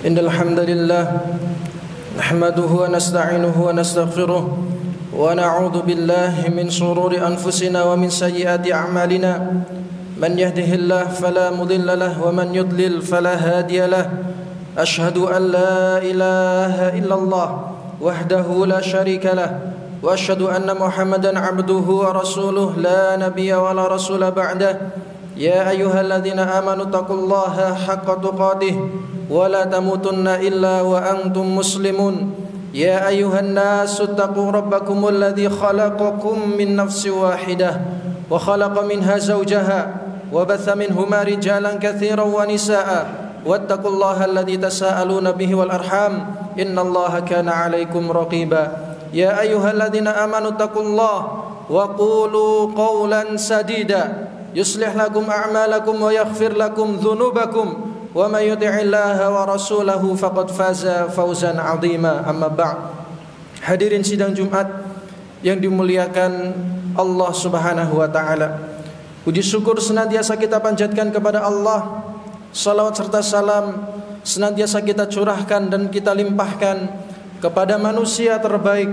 Innal hamdalillah nahmaduhu wa nasta'inuhu wa nastaghfiruh wa na'udzu billahi min shururi anfusina wa min sayyiati a'malina. Man yahdihillahu fala mudilla lahu wa man yudlil fala hadiya lahu. Ashhadu an la ilaha illallah wahdahu la syarika lahu wa ashhadu anna Muhammadan 'abduhu wa rasuluhu la nabiyya wa la rasula ba'dahu. Ya ayyuhalladzina amanu taqullaha haqqa tuqatih wa la tamutunna illa wa antum muslimun. Ya ayyuhan nasu taqu rabbakumul ladzi khalaqakum min nafsin wahidah wa khalaqa minha zawjaha wa batha minhuma rijalan katsiran wa nisaa'a wattaqullaha alladzi tasaaluna bihi wal arham innallaha kana 'alaikum raqiba. Ya ayyuhalladzina amanu taqullaha wa qulu qawlan sadida yuslih lakum a'malakum wa yaghfir lakum dhunubakum wa may yuti'illaha wa rasulahu faqad faza fawzan 'azima. Amma ba'd. Hadirin sidang Jumat yang dimuliakan Allah Subhanahu wa taala. Puji syukur senantiasa kita panjatkan kepada Allah. Salawat serta salam senantiasa kita curahkan dan kita limpahkan kepada manusia terbaik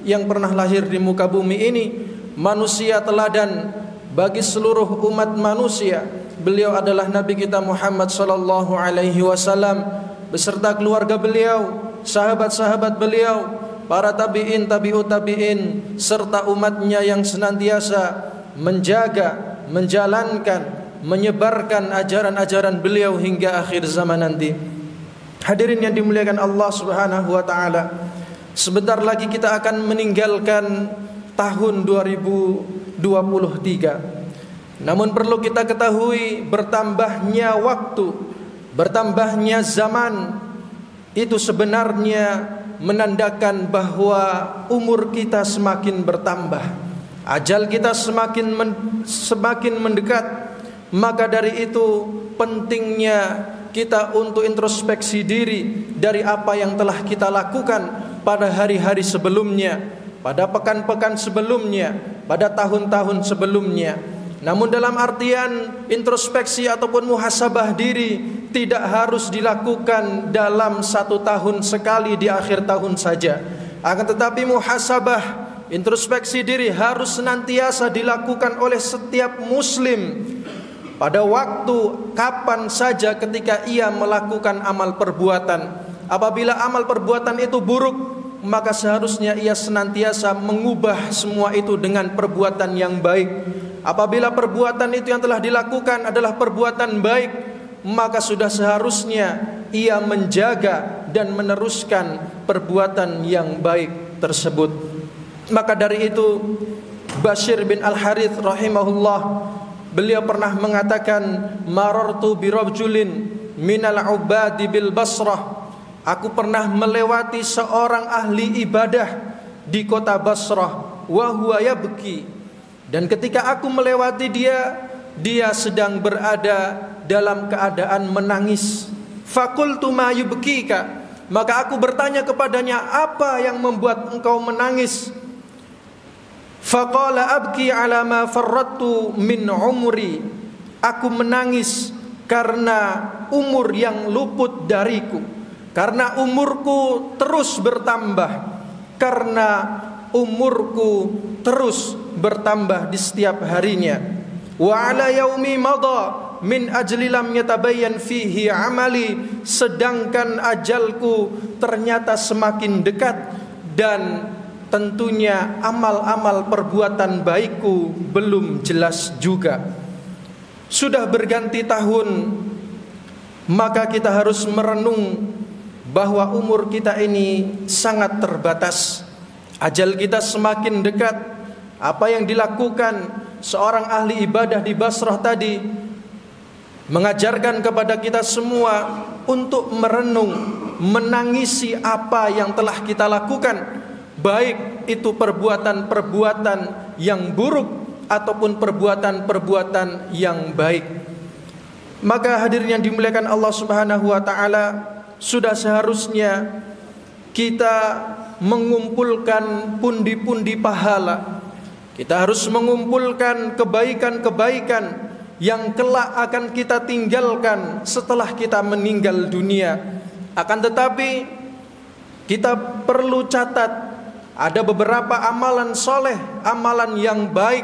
yang pernah lahir di muka bumi ini, manusia teladan bagi seluruh umat manusia. Beliau adalah Nabi kita Muhammad sallallahu alaihi wasallam beserta keluarga beliau, sahabat-sahabat beliau, para tabi'in, tabi'ut tabi'in serta umatnya yang senantiasa menjaga, menjalankan, menyebarkan ajaran-ajaran beliau hingga akhir zaman nanti. Hadirin yang dimuliakan Allah Subhanahu wa taala, sebentar lagi kita akan meninggalkan tahun 2023. Namun perlu kita ketahui, bertambahnya waktu, bertambahnya zaman itu sebenarnya menandakan bahwa umur kita semakin bertambah, ajal kita semakin mendekat. Maka dari itu pentingnya kita untuk introspeksi diri dari apa yang telah kita lakukan pada hari-hari sebelumnya, pada pekan-pekan sebelumnya, pada tahun-tahun sebelumnya. Namun dalam artian introspeksi ataupun muhasabah diri tidak harus dilakukan dalam 1 tahun sekali di akhir tahun saja. Akan tetapi muhasabah, introspeksi diri harus senantiasa dilakukan oleh setiap muslim pada waktu kapan saja ketika ia melakukan amal perbuatan. Apabila amal perbuatan itu buruk, maka seharusnya ia senantiasa mengubah semua itu dengan perbuatan yang baik. Apabila perbuatan itu yang telah dilakukan adalah perbuatan baik, maka sudah seharusnya ia menjaga dan meneruskan perbuatan yang baik tersebut. Maka dari itu Bashir bin Al-Harith rahimahullah, beliau pernah mengatakan, marartu birajulin minal ubadi bil Basrah. Aku pernah melewati seorang ahli ibadah di kota Basrah, wa huwa yabki. Dan ketika aku melewati dia sedang berada dalam keadaan menangis. Faqultu ma yubkika. Maka aku bertanya kepadanya, apa yang membuat engkau menangis? Faqala abki ala ma farrattu min umri. Aku menangis karena umur yang luput dariku, karena umurku terus bertambah, karena umurku terus bertambah di setiap harinya. Wa ala yaumi madha min ajli lam yatabayyan fihi amali. Sedangkan ajalku ternyata semakin dekat dan tentunya amal-amal perbuatan baikku belum jelas juga. Sudah berganti tahun, maka kita harus merenung bahwa umur kita ini sangat terbatas. Ajal kita semakin dekat. Apa yang dilakukan seorang ahli ibadah di Basrah tadi mengajarkan kepada kita semua untuk merenung, menangisi apa yang telah kita lakukan, baik itu perbuatan-perbuatan yang buruk ataupun perbuatan-perbuatan yang baik. Maka hadirin yang dimuliakan Allah Subhanahu wa taala, sudah seharusnya kita mengumpulkan pundi-pundi pahala. Kita harus mengumpulkan kebaikan-kebaikan yang kelak akan kita tinggalkan setelah kita meninggal dunia. Akan tetapi kita perlu catat, ada beberapa amalan soleh, amalan yang baik,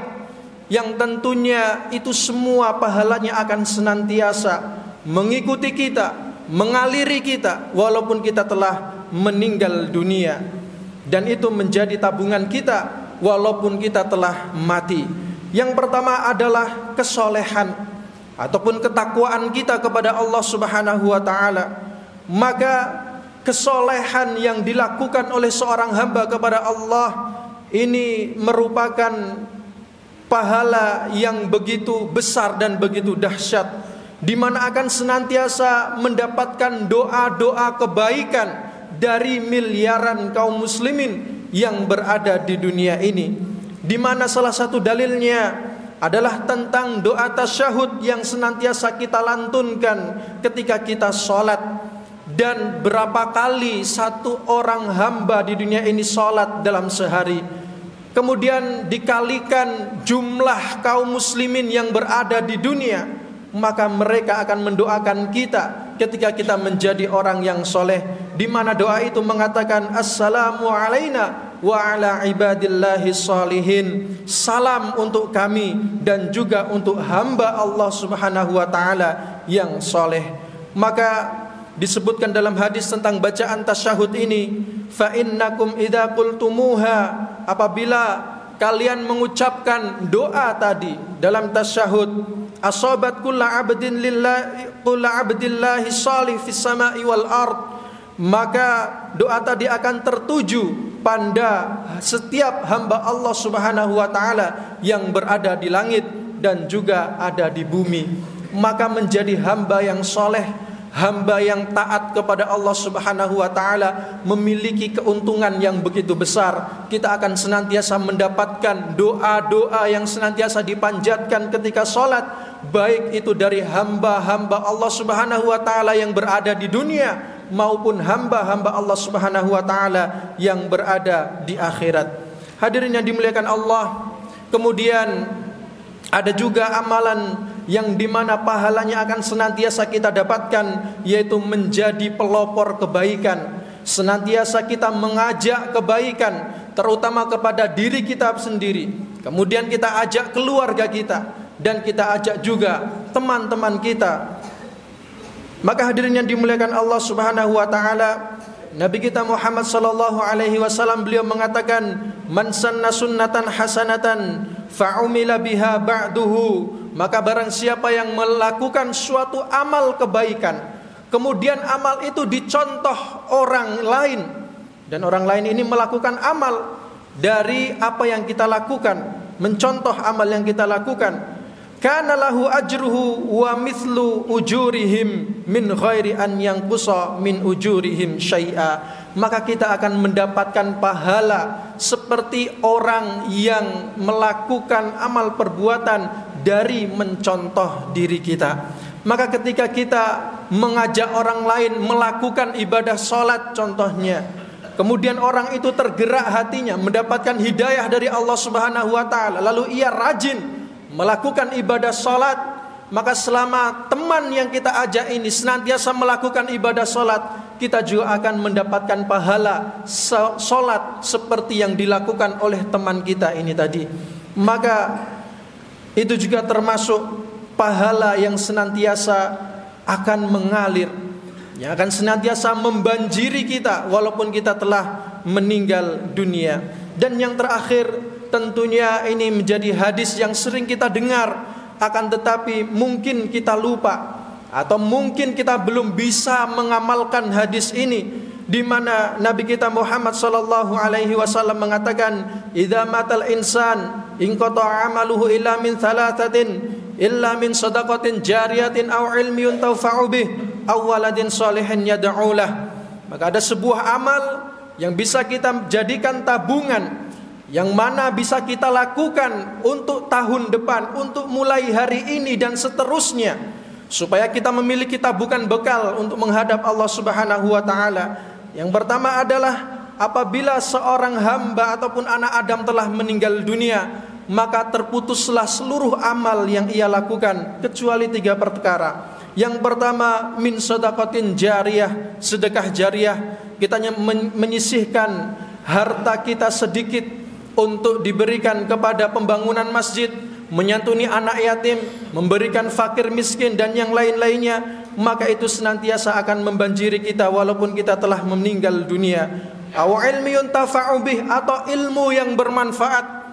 yang tentunya itu semua pahalanya akan senantiasa mengikuti kita, mengaliri kita walaupun kita telah meninggal dunia. Dan itu menjadi tabungan kita walaupun kita telah mati. Yang pertama adalah kesolehan ataupun ketakwaan kita kepada Allah Subhanahu wa ta'ala. Maka kesolehan yang dilakukan oleh seorang hamba kepada Allah ini merupakan pahala yang begitu besar dan begitu dahsyat, di mana akan senantiasa mendapatkan doa-doa kebaikan dari miliaran kaum muslimin yang berada di dunia ini, di mana salah satu dalilnya adalah tentang doa tasyahud yang senantiasa kita lantunkan ketika kita sholat. Dan berapa kali satu orang hamba di dunia ini sholat dalam sehari, kemudian dikalikan jumlah kaum muslimin yang berada di dunia, maka mereka akan mendoakan kita ketika kita menjadi orang yang soleh, di mana doa itu mengatakan assalamu alaina wa ala ibadillahi sholihin, salam untuk kami dan juga untuk hamba Allah Subhanahu wa ta'ala yang soleh. Maka disebutkan dalam hadis tentang bacaan tasyahud ini, fa innakum idza qultumuha, apabila kalian mengucapkan doa tadi dalam tasyahud, asabat kulla abdin lillahi kulla abdillahi salih fis sama'i wal ard, maka doa tadi akan tertuju pada setiap hamba Allah Subhanahu wa ta'ala yang berada di langit dan juga ada di bumi. Maka menjadi hamba yang soleh, hamba yang taat kepada Allah Subhanahu wa ta'ala memiliki keuntungan yang begitu besar. Kita akan senantiasa mendapatkan doa-doa yang senantiasa dipanjatkan ketika sholat, baik itu dari hamba-hamba Allah Subhanahu wa ta'ala yang berada di dunia maupun hamba-hamba Allah Subhanahu wa ta'ala yang berada di akhirat. Hadirin yang dimuliakan Allah, kemudian ada juga amalan yang dimana pahalanya akan senantiasa kita dapatkan, yaitu menjadi pelopor kebaikan. Senantiasa kita mengajak kebaikan, terutama kepada diri kita sendiri. Kemudian kita ajak keluarga kita, dan kita ajak juga teman-teman kita. Maka hadirin yang dimuliakan Allah Subhanahu wa ta'ala, Nabi kita Muhammad sallallahu alaihi wasallam beliau mengatakan, man sanna sunnatan hasanatan fa'umila biha ba'duhu, maka barang siapa yang melakukan suatu amal kebaikan, kemudian amal itu dicontoh orang lain, dan orang lain ini melakukan amal dari apa yang kita lakukan, mencontoh amal yang kita lakukan, kana lahu ajruhu wa mithlu ujurihim min ghairi an yanqusa min ujurihim syai'a, maka kita akan mendapatkan pahala seperti orang yang melakukan amal perbuatan dari mencontoh diri kita. Maka ketika kita mengajak orang lain melakukan ibadah sholat contohnya, kemudian orang itu tergerak hatinya mendapatkan hidayah dari Allah Subhanahu wa ta'ala, lalu ia rajin melakukan ibadah sholat, maka selama teman yang kita ajak ini senantiasa melakukan ibadah sholat, kita juga akan mendapatkan pahala sholat seperti yang dilakukan oleh teman kita ini tadi. Maka itu juga termasuk pahala yang senantiasa akan mengalir, yang akan senantiasa membanjiri kita walaupun kita telah meninggal dunia. Dan yang terakhir, tentunya ini menjadi hadis yang sering kita dengar, akan tetapi mungkin kita lupa atau mungkin kita belum bisa mengamalkan hadis ini, di mana Nabi kita Muhammad sallallahu alaihi wasallam mengatakan, idza matal insan inqata amaluhu illa min thalathatin illa min shadaqatin jariyatin aw ilmin yuntafa'u bih aw waladin shalihin yad'u lah. Maka ada sebuah amal yang bisa kita jadikan tabungan, yang mana bisa kita lakukan untuk tahun depan, untuk mulai hari ini dan seterusnya, supaya kita memiliki tabungan bekal untuk menghadap Allah Subhanahu wa ta'ala. Yang pertama adalah apabila seorang hamba ataupun anak Adam telah meninggal dunia, maka terputuslah seluruh amal yang ia lakukan kecuali 3 perkara. Yang pertama, min sedekatin jariyah, sedekah jariyah. Kita menyisihkan harta kita sedikit untuk diberikan kepada pembangunan masjid, menyantuni anak yatim, memberikan fakir miskin dan yang lain-lainnya, maka itu senantiasa akan membanjiri kita walaupun kita telah meninggal dunia. Aw ilmi yuntafa'u bih, atau ilmu yang bermanfaat.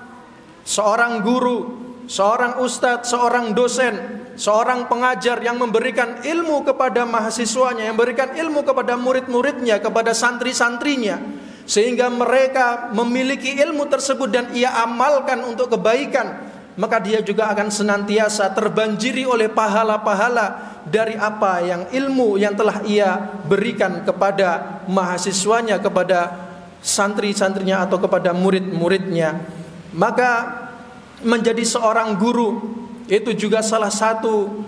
Seorang guru, seorang ustadz, seorang dosen, seorang pengajar yang memberikan ilmu kepada mahasiswanya, yang memberikan ilmu kepada murid-muridnya, kepada santri-santrinya, sehingga mereka memiliki ilmu tersebut dan ia amalkan untuk kebaikan, maka dia juga akan senantiasa terbanjiri oleh pahala-pahala dari apa yang ilmu yang telah ia berikan kepada mahasiswanya, kepada santri-santrinya atau kepada murid-muridnya. Maka menjadi seorang guru itu juga salah satu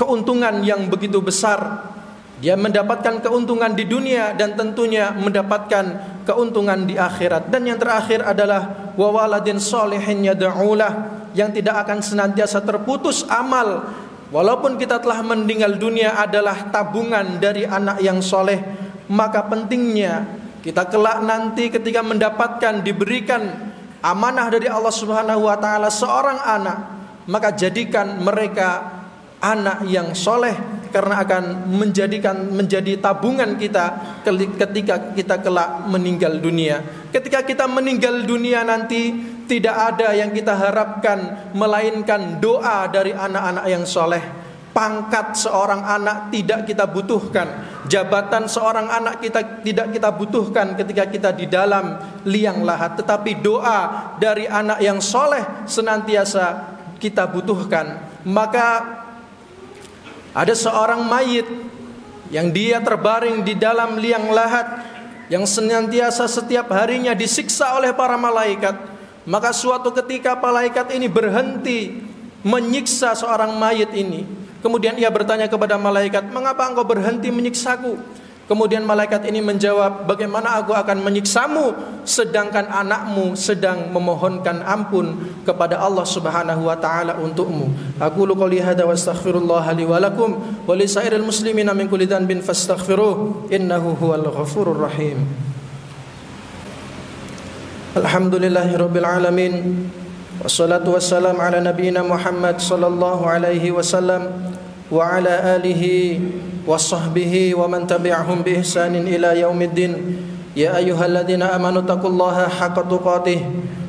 keuntungan yang begitu besar. Dia mendapatkan keuntungan di dunia dan tentunya mendapatkan keuntungan di akhirat. Dan yang terakhir adalah wa waladin sholihin yad'ulah, yang tidak akan senantiasa terputus amal walaupun kita telah meninggal dunia, adalah tabungan dari anak yang soleh. Maka pentingnya kita kelak nanti ketika mendapatkan, diberikan amanah dari Allah Subhanahu wa taala seorang anak, maka jadikan mereka anak yang soleh, karena akan menjadi tabungan kita ketika kita kelak meninggal dunia. Ketika kita meninggal dunia nanti, tidak ada yang kita harapkan melainkan doa dari anak-anak yang soleh. Pangkat seorang anak tidak kita butuhkan, jabatan seorang anak tidak kita butuhkan ketika kita di dalam liang lahat, tetapi doa dari anak yang soleh senantiasa kita butuhkan. Maka ada seorang mayit yang dia terbaring di dalam liang lahat, yang senantiasa setiap harinya disiksa oleh para malaikat. Maka suatu ketika malaikat ini berhenti menyiksa seorang mayit ini. Kemudian ia bertanya kepada malaikat, mengapa engkau berhenti menyiksaku? Kemudian malaikat ini menjawab, bagaimana aku akan menyiksamu sedangkan anakmu sedang memohonkan ampun kepada Allah Subhanahu wa taala untukmu. Aqulu qouli hadza wa astaghfirullah li wa lakum wa li sairil muslimina min kulli dhanbin fastaghfiruh innahu huwal ghafurur rahim. Alhamdulillahirabbil alamin. Wassalatu wassalam ala nabiyyina Muhammad sallallahu alaihi wasallam wa ala alihi wa sahbihi wa man tabi'ahum bi ihsanin ila yaumiddin. Ya ayyuhalladzina amanu taqullaha haqqa tuqatih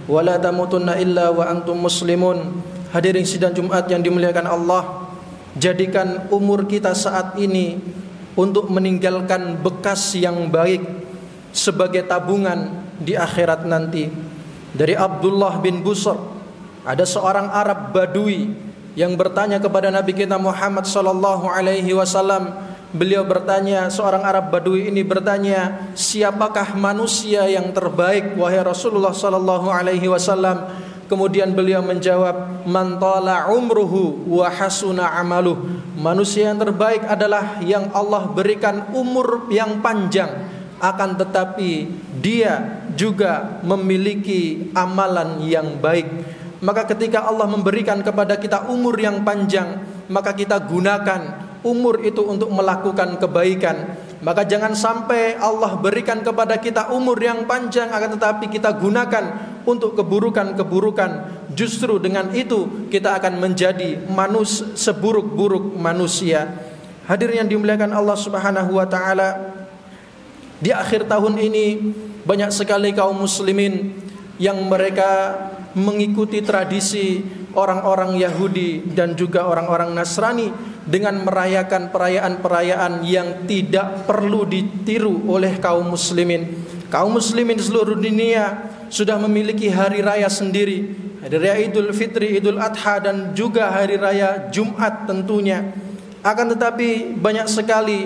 wa la tamutunna illa wa antum muslimun. Hadirin sidang Jumat yang dimuliakan Allah, jadikan umur kita saat ini untuk meninggalkan bekas yang baik sebagai tabungan di akhirat nanti. Dari Abdullah bin Busr, ada seorang Arab Badui yang bertanya kepada Nabi kita Muhammad sallallahu alaihi wasallam. Beliau bertanya, seorang Arab Badui ini bertanya, siapakah manusia yang terbaik wahai Rasulullah sallallahu alaihi wasallam? Kemudian beliau menjawab, man tala umruhu wa hasuna amaluh. Manusia yang terbaik adalah yang Allah berikan umur yang panjang, akan tetapi dia juga memiliki amalan yang baik. Maka ketika Allah memberikan kepada kita umur yang panjang, maka kita gunakan umur itu untuk melakukan kebaikan. Maka jangan sampai Allah berikan kepada kita umur yang panjang, akan tetapi kita gunakan untuk keburukan-keburukan. Justru dengan itu kita akan menjadi seburuk-buruk manusia. Hadirin yang dimuliakan Allah Subhanahu wa taala, di akhir tahun ini banyak sekali kaum muslimin yang mereka mengikuti tradisi orang-orang Yahudi dan juga orang-orang Nasrani dengan merayakan perayaan-perayaan yang tidak perlu ditiru oleh kaum muslimin. Kaum muslimin di seluruh dunia sudah memiliki hari raya sendiri, hari raya Idul Fitri, Idul Adha, dan juga hari raya Jumat tentunya. Akan tetapi banyak sekali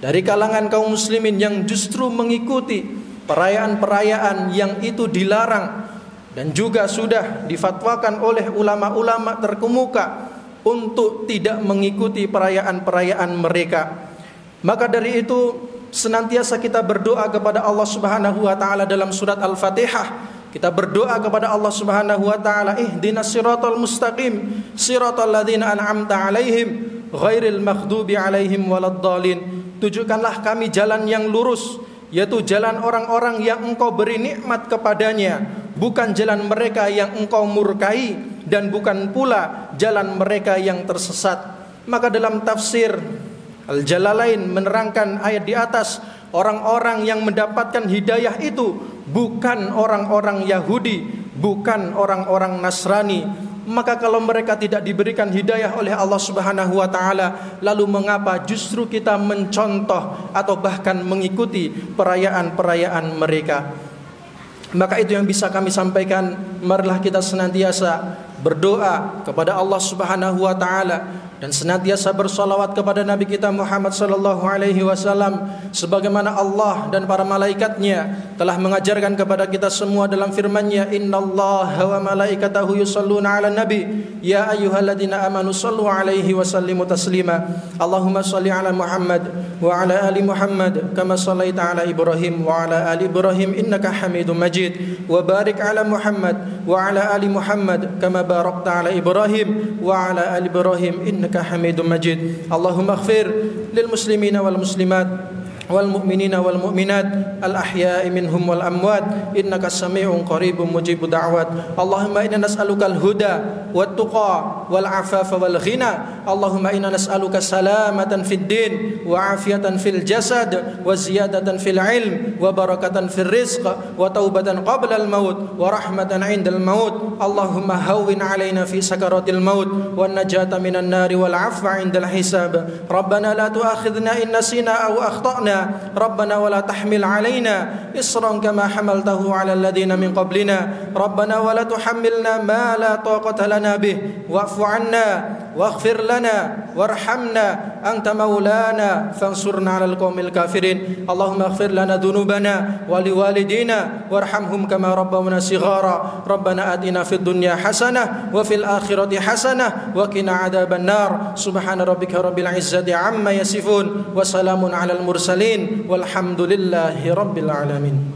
dari kalangan kaum muslimin yang justru mengikuti perayaan-perayaan yang itu dilarang dan juga sudah difatwakan oleh ulama-ulama terkemuka untuk tidak mengikuti perayaan-perayaan mereka. Maka dari itu senantiasa kita berdoa kepada Allah Subhanahu wa taala dalam surat Al-Fatihah. Kita berdoa kepada Allah Subhanahu wa taala, ihdinas siratal mustaqim, siratal ladzina an'amta 'alaihim ghairil maghdubi alaihim waladdallin. Tunjukkanlah kami jalan yang lurus, yaitu jalan orang-orang yang Engkau beri nikmat kepadanya, bukan jalan mereka yang Engkau murkai, dan bukan pula jalan mereka yang tersesat. Maka dalam tafsir Al-Jalalain menerangkan ayat di atas, orang-orang yang mendapatkan hidayah itu bukan orang-orang Yahudi, bukan orang-orang Nasrani. Maka kalau mereka tidak diberikan hidayah oleh Allah Subhanahu wa taala, lalu mengapa justru kita mencontoh atau bahkan mengikuti perayaan-perayaan mereka? Maka itu yang bisa kami sampaikan. Marilah kita senantiasa berdoa kepada Allah Subhanahu wa taala dan senantiasa bersalawat kepada Nabi kita Muhammad sallallahu alaihi wasallam, sebagaimana Allah dan para malaikatnya telah mengajarkan kepada kita semua dalam firman-Nya, innallaha wa malaikatahu yusholluna 'alan nabi ya ayyuhalladzina amanu shallu 'alaihi wa sallimu taslima. Allahumma shalli 'ala Muhammad wa 'ala ali Muhammad kama shallaita 'ala Ibrahim wa 'ala ali Ibrahim innaka Hamidum Majid, wa barik 'ala Muhammad wa 'ala ali Muhammad kama barakta 'ala Ibrahim wa 'ala ali Ibrahim innaka Hamidum Majid. Allahumma ighfir lil muslimina wal muslimat wal mu'minina wal mu'minat al ahya'i minhum wal amwat innaka sami'un qaribun mujibud da'wat. Allahumma inna nas'aluka al huda wat tuqa wal afafa wal ghina. Allahumma inna nas'aluka salamatan fid din wa afiyatan fil jasad wa ziyadatan fil ilm wa barakatan fil rizq wa taubatan qabla al maut wa rahmatan 'inda al maut. Allahumma hawwin 'alaina fi sakaratil maut wan najata minan nari wal 'afwa 'inda al hisab. Rabbana la tu'akhidhna in nasina aw akhtana. ربنا ولا تحمل علينا إصرا كما حملته على الذين من قبلنا. ربنا ولا تحملنا ما لا طاقة لنا به واعف عنا واغفر لنا وارحمنا أنت مولانا فانصرنا على القوم الكافرين. اللهم اغفر لنا ذنوبنا ولوالدينا وارحمهم كما ربونا صغارا. ربنا آتنا في الدنيا حسنة وفي الآخرة حسنة وقنا عذاب النار. سبحان ربك رب العزة عما يصفون وسلام على المرسلين والحمد لله رب العالمين.